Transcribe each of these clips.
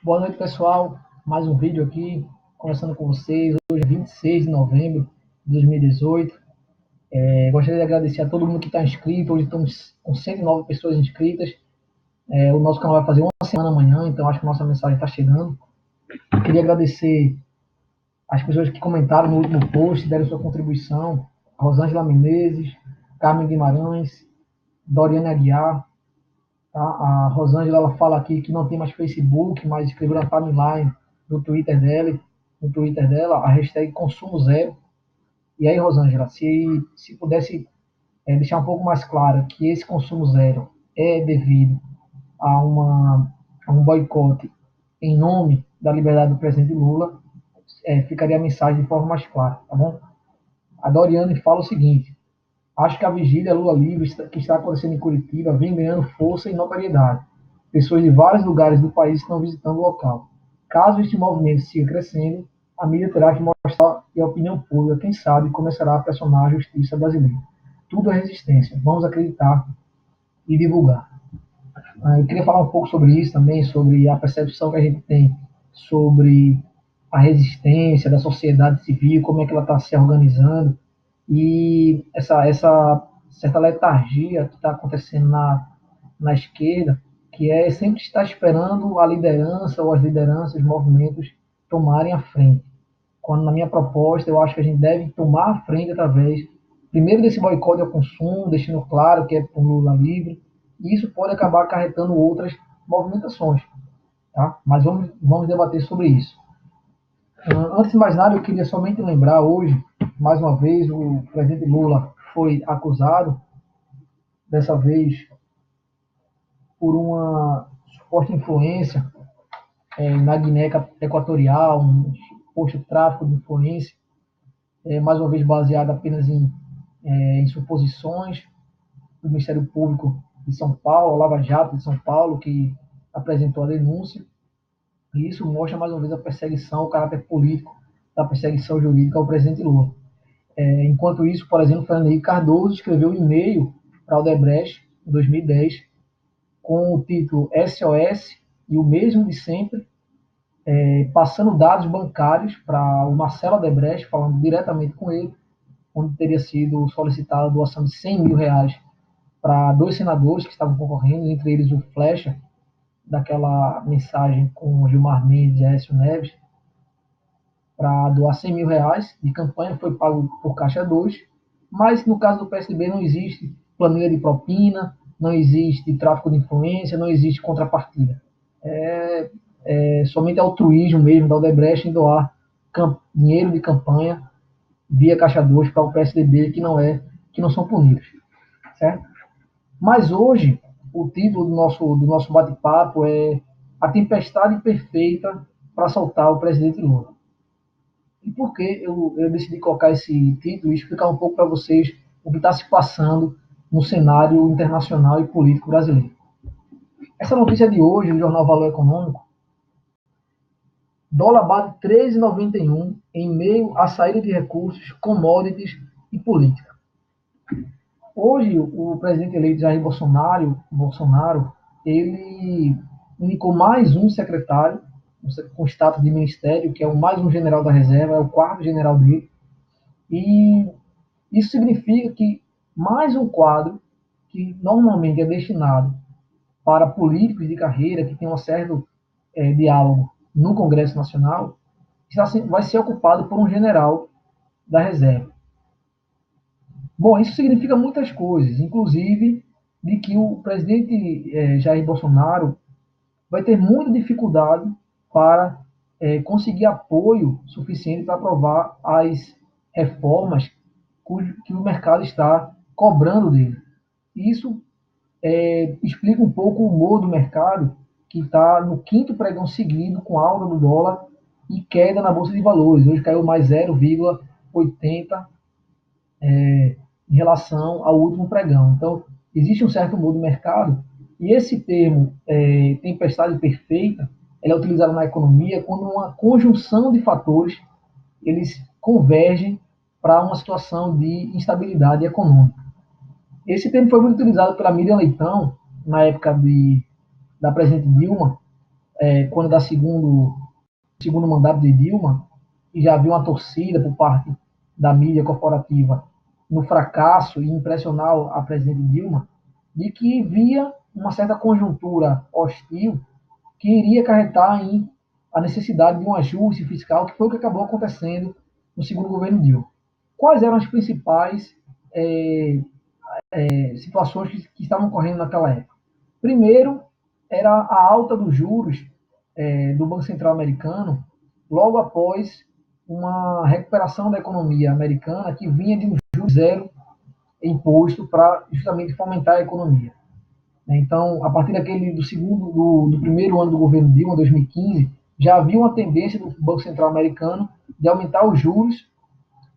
Boa noite, pessoal. Mais um vídeo aqui, conversando com vocês. Hoje é 26 de novembro de 2018. Gostaria de agradecer a todo mundo que está inscrito. Hoje estamos com 109 pessoas inscritas. O nosso canal vai fazer uma semana amanhã, então acho que a nossa mensagem está chegando. Queria agradecer as pessoas que comentaram no último post, deram sua contribuição. Rosângela Menezes, Carmen Guimarães, Doriane Aguiar. Tá? A Rosângela ela fala aqui que não tem mais Facebook, mas escreveu na timeline no Twitter dela, a hashtag consumo zero. E aí, Rosângela, se pudesse deixar um pouco mais claro que esse consumo zero é devido a um boicote em nome da liberdade do presidente Lula, ficaria a mensagem de forma mais clara, tá bom? A Doriane fala o seguinte: acho que a vigília Lula livre que está acontecendo em Curitiba vem ganhando força e notoriedade. Pessoas de vários lugares do país estão visitando o local. Caso este movimento siga crescendo, a mídia terá que mostrar e a opinião pública, quem sabe, começará a pressionar a justiça brasileira. Tudo é resistência. Vamos acreditar e divulgar. Eu queria falar um pouco sobre isso também, sobre a percepção que a gente tem sobre a resistência da sociedade civil, como é que ela está se organizando e essa certa letargia que está acontecendo na esquerda, que é sempre estar esperando a liderança ou as lideranças, os movimentos tomarem a frente. Quando, na minha proposta, eu acho que a gente deve tomar a frente através, primeiro, desse boicote ao consumo, deixando claro que é por Lula livre, e isso pode acabar acarretando outras movimentações. Tá? Mas vamos debater sobre isso. Antes de mais nada, eu queria somente lembrar hoje, mais uma vez, o presidente Lula foi acusado, dessa vez, por uma suposta influência na Guiné Equatorial, um suposto tráfico de influência, mais uma vez baseado apenas em suposições do Ministério Público de São Paulo, a Lava Jato de São Paulo, que apresentou a denúncia. E isso mostra mais uma vez a perseguição, o caráter político da perseguição jurídica ao presidente Lula. Enquanto isso, por exemplo, Fernando Henrique Cardoso escreveu um e-mail para o Odebrecht em 2010 com o título SOS e o mesmo de sempre, passando dados bancários para o Marcelo Odebrecht, falando diretamente com ele, onde teria sido solicitada a doação de 100 mil reais para dois senadores que estavam concorrendo, entre eles o Flecha, daquela mensagem com o Gilmar Mendes e Aécio Neves, para doar 100 mil reais de campanha, foi pago por Caixa 2, mas no caso do PSDB não existe planilha de propina, não existe tráfico de influência, não existe contrapartida. Somente altruísmo mesmo da Odebrecht em doar dinheiro de campanha via Caixa 2 para o PSDB, que não são punidos, certo? Mas hoje, o título do nosso bate-papo é A Tempestade Perfeita para Soltar o Presidente Lula. E por que eu decidi colocar esse título e explicar um pouco para vocês o que está se passando no cenário internacional e político brasileiro. Essa notícia de hoje, do jornal Valor Econômico: dólar bate 13,91 em meio à saída de recursos, commodities e política. Hoje, o presidente eleito Jair Bolsonaro, ele indicou mais um secretário com status de ministério, que é mais um general da reserva, é o quarto general dele. E isso significa que mais um quadro que normalmente é destinado para políticos de carreira que tem um certo diálogo no Congresso Nacional vai ser ocupado por um general da reserva. Bom, isso significa muitas coisas, inclusive de que o presidente Jair Bolsonaro vai ter muita dificuldade para conseguir apoio suficiente para aprovar as reformas que o mercado está cobrando dele. Isso explica um pouco o humor do mercado, que está no quinto pregão seguido com alta do dólar e queda na Bolsa de Valores. Hoje caiu mais 0,80 em relação ao último pregão. Então, existe um certo humor do mercado, e esse termo, tempestade perfeita, ele é utilizado na economia quando uma conjunção de fatores eles convergem para uma situação de instabilidade econômica. Esse termo foi muito utilizado pela Miriam Leitão, na época da presidente Dilma, quando da segundo mandato de Dilma, e já havia uma torcida por parte da mídia corporativa no fracasso e impressionar a presidente Dilma, de que via uma certa conjuntura hostil que iria acarretar em a necessidade de um ajuste fiscal, que foi o que acabou acontecendo no segundo governo Dilma. Quais eram as principais situações que estavam ocorrendo naquela época? Primeiro, era a alta dos juros do Banco Central americano, logo após uma recuperação da economia americana que vinha de um juro zero imposto para justamente fomentar a economia. Então, a partir do primeiro ano do governo Dilma, 2015, já havia uma tendência do Banco Central americano de aumentar os juros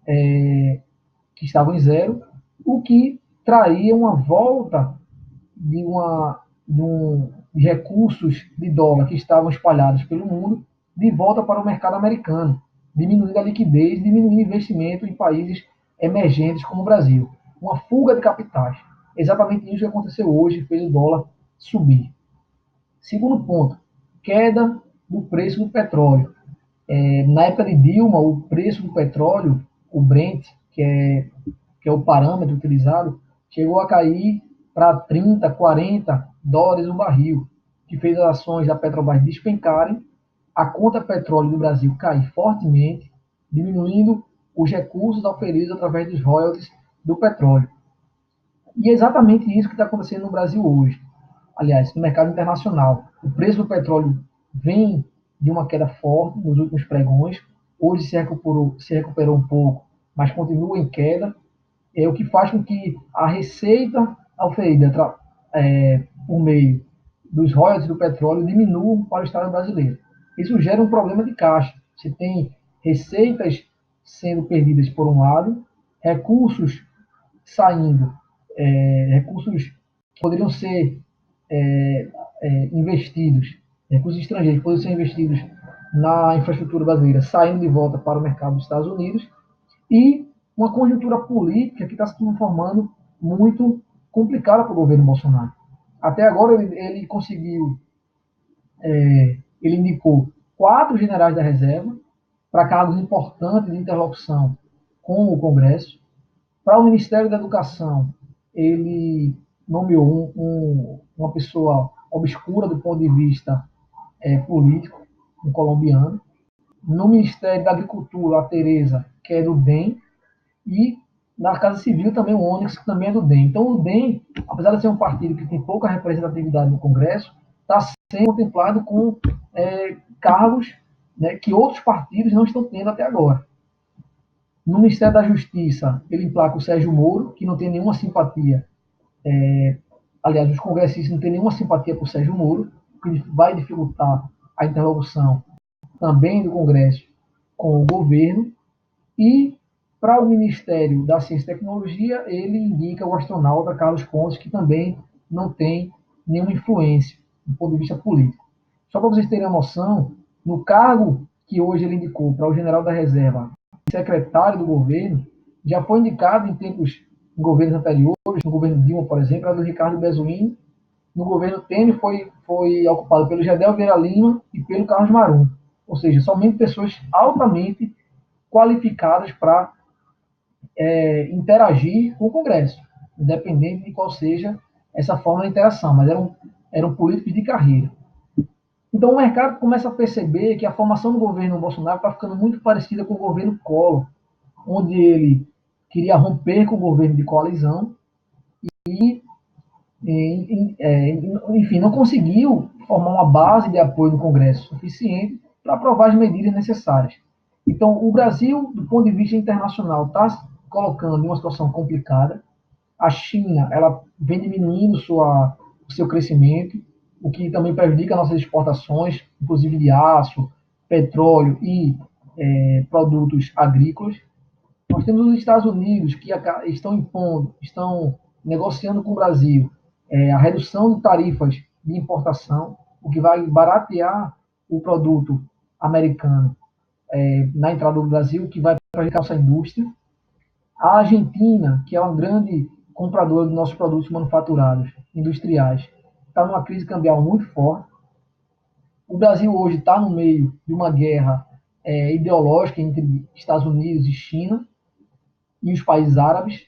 que estavam em zero, o que traria uma volta de recursos de dólar que estavam espalhados pelo mundo de volta para o mercado americano, diminuindo a liquidez, diminuindo o investimento em países emergentes como o Brasil. Uma fuga de capitais. Exatamente isso que aconteceu hoje, fez o dólar subir. Segundo ponto, queda do preço do petróleo. Na época de Dilma, o preço do petróleo, o Brent, que é o parâmetro utilizado, chegou a cair para 30, 40 dólares o barril, que fez as ações da Petrobras despencarem, a conta petróleo do Brasil cair fortemente, diminuindo os recursos oferidos através dos royalties do petróleo. E é exatamente isso que está acontecendo no Brasil hoje. Aliás, no mercado internacional. O preço do petróleo vem de uma queda forte nos últimos pregões. Hoje se recuperou um pouco, mas continua em queda. O que faz com que a receita oferida por meio dos royalties do petróleo diminua para o Estado brasileiro. Isso gera um problema de caixa. Você tem receitas sendo perdidas por um lado, recursos saindo, recursos que poderiam ser investidos, recursos estrangeiros que poderiam ser investidos na infraestrutura brasileira, saindo de volta para o mercado dos Estados Unidos, e uma conjuntura política que está se transformando muito complicada para o governo Bolsonaro. Até agora ele conseguiu, ele indicou 4 generais da reserva para cargos importantes de interlocução com o Congresso. Para o Ministério da Educação, ele nomeou uma pessoa obscura do ponto de vista político, um colombiano. No Ministério da Agricultura, a Tereza, que é do DEM, e na Casa Civil também o Onyx, que também é do DEM. Então o DEM, apesar de ser um partido que tem pouca representatividade no Congresso, está sendo contemplado com cargos, né, que outros partidos não estão tendo até agora. No Ministério da Justiça, ele emplaca o Sérgio Moro, que não tem nenhuma simpatia. Aliás, os congressistas não têm nenhuma simpatia por Sérgio Moro, que vai dificultar a interlocução também do Congresso com o governo. E para o Ministério da Ciência e Tecnologia, ele indica o astronauta Carlos Pontes, que também não tem nenhuma influência do ponto de vista político. Só para vocês terem uma noção, no cargo que hoje ele indicou para o general da reserva, secretário do governo, já foi indicado em governos anteriores, no governo Dilma, por exemplo, era do Ricardo Bezuini. No governo Temer foi ocupado pelo Gedel Vieira Lima e pelo Carlos Marum. Ou seja, somente pessoas altamente qualificadas para interagir com o Congresso, independente de qual seja essa forma de interação, mas eram políticos de carreira. Então o mercado começa a perceber que a formação do governo Bolsonaro está ficando muito parecida com o governo Collor, onde ele queria romper com o governo de coalizão e, enfim, não conseguiu formar uma base de apoio no Congresso suficiente para aprovar as medidas necessárias. Então, o Brasil, do ponto de vista internacional, está se colocando em uma situação complicada. A China, ela vem diminuindo o seu crescimento, o que também prejudica nossas exportações, inclusive de aço, petróleo e produtos agrícolas. Nós temos os Estados Unidos que estão negociando com o Brasil a redução de tarifas de importação, o que vai baratear o produto americano na entrada do Brasil, que vai prejudicar nossa indústria. A Argentina, que é uma grande compradora dos nossos produtos manufaturados, industriais, está numa crise cambial muito forte. O Brasil hoje está no meio de uma guerra ideológica entre Estados Unidos e China e os países árabes,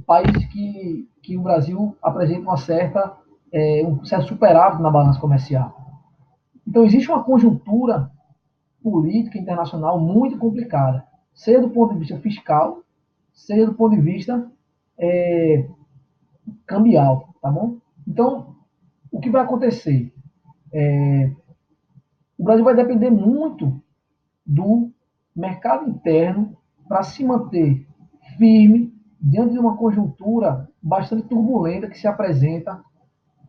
países que o Brasil apresenta um certo superávit na balança comercial. Então, existe uma conjuntura política internacional muito complicada, seja do ponto de vista fiscal, seja do ponto de vista é, cambial, tá bom? Então, o que vai acontecer? O Brasil vai depender muito do mercado interno para se manter firme diante de uma conjuntura bastante turbulenta que se apresenta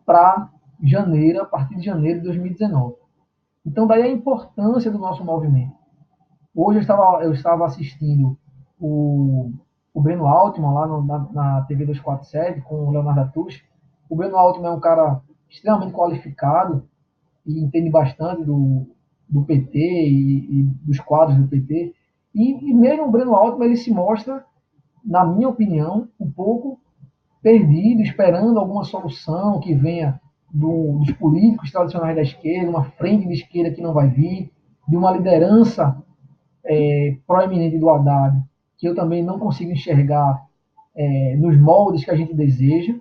para janeiro, a partir de janeiro de 2019. Então, daí a importância do nosso movimento. Hoje eu estava assistindo o Breno Altman lá na TV 247 com o Leonardo Atush. O Breno Altman é um cara extremamente qualificado e entende bastante do PT e dos quadros do PT. E mesmo o Breno Altman ele se mostra, na minha opinião, um pouco perdido, esperando alguma solução que venha dos políticos tradicionais da esquerda, uma frente de esquerda que não vai vir, de uma liderança proeminente do Haddad, que eu também não consigo enxergar nos moldes que a gente deseja.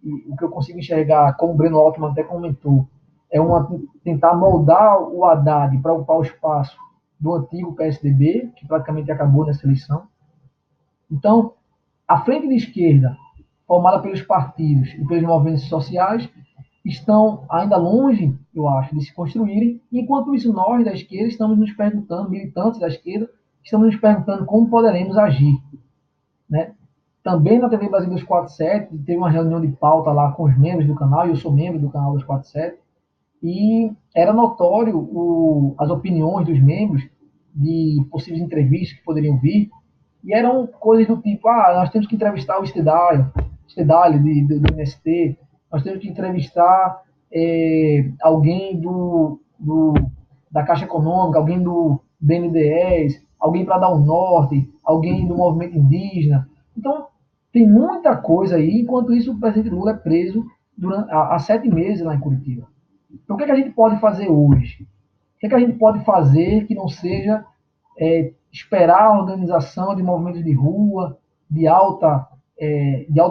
E o que eu consigo enxergar, como o Breno Altman até comentou, é tentar moldar o Haddad para ocupar o espaço do antigo PSDB, que praticamente acabou nessa eleição. Então, a frente de esquerda, formada pelos partidos e pelos movimentos sociais, estão ainda longe, eu acho, de se construírem. Enquanto isso, nós da esquerda estamos nos perguntando, militantes da esquerda, estamos nos perguntando como poderemos agir. Né? Também na TV Brasil 247, teve uma reunião de pauta lá com os membros do canal, e eu sou membro do canal 247, e era notório as opiniões dos membros de possíveis entrevistas que poderiam vir, e eram coisas do tipo, nós temos que entrevistar o Stedalio do MST, nós temos que entrevistar alguém da Caixa Econômica, alguém do BNDES, alguém para dar o norte, alguém do movimento indígena. Então, tem muita coisa aí, enquanto isso o presidente Lula é preso há 7 meses lá em Curitiba. Então, o que a gente pode fazer hoje? O que a gente pode fazer que não seja esperar a organização de movimentos de rua, de alto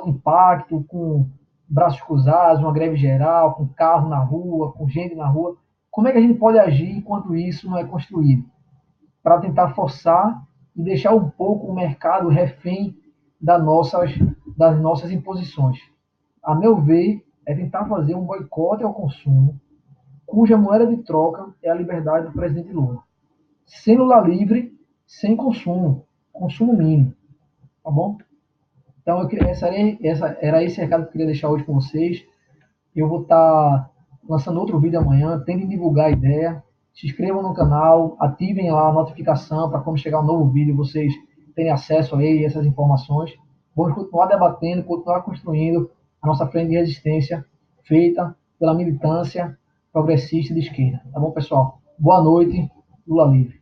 impacto, com braços cruzados, uma greve geral, com carro na rua, com gente na rua? Como é que a gente pode agir enquanto isso não é construído? Para tentar forçar e deixar um pouco o mercado refém das nossas imposições. A meu ver, é tentar fazer um boicote ao consumo, cuja moeda de troca é a liberdade do presidente Lula. Sem Lula livre, sem consumo, consumo mínimo, tá bom? Então, era esse recado que eu queria deixar hoje com vocês. Eu vou estar lançando outro vídeo amanhã. Tentem divulgar a ideia. Se inscrevam no canal, ativem lá a notificação para quando chegar um novo vídeo vocês terem acesso a ele, essas informações. Vamos continuar debatendo, continuar construindo a nossa frente de resistência feita pela militância progressista de esquerda. Tá bom, pessoal? Boa noite. Lula livre.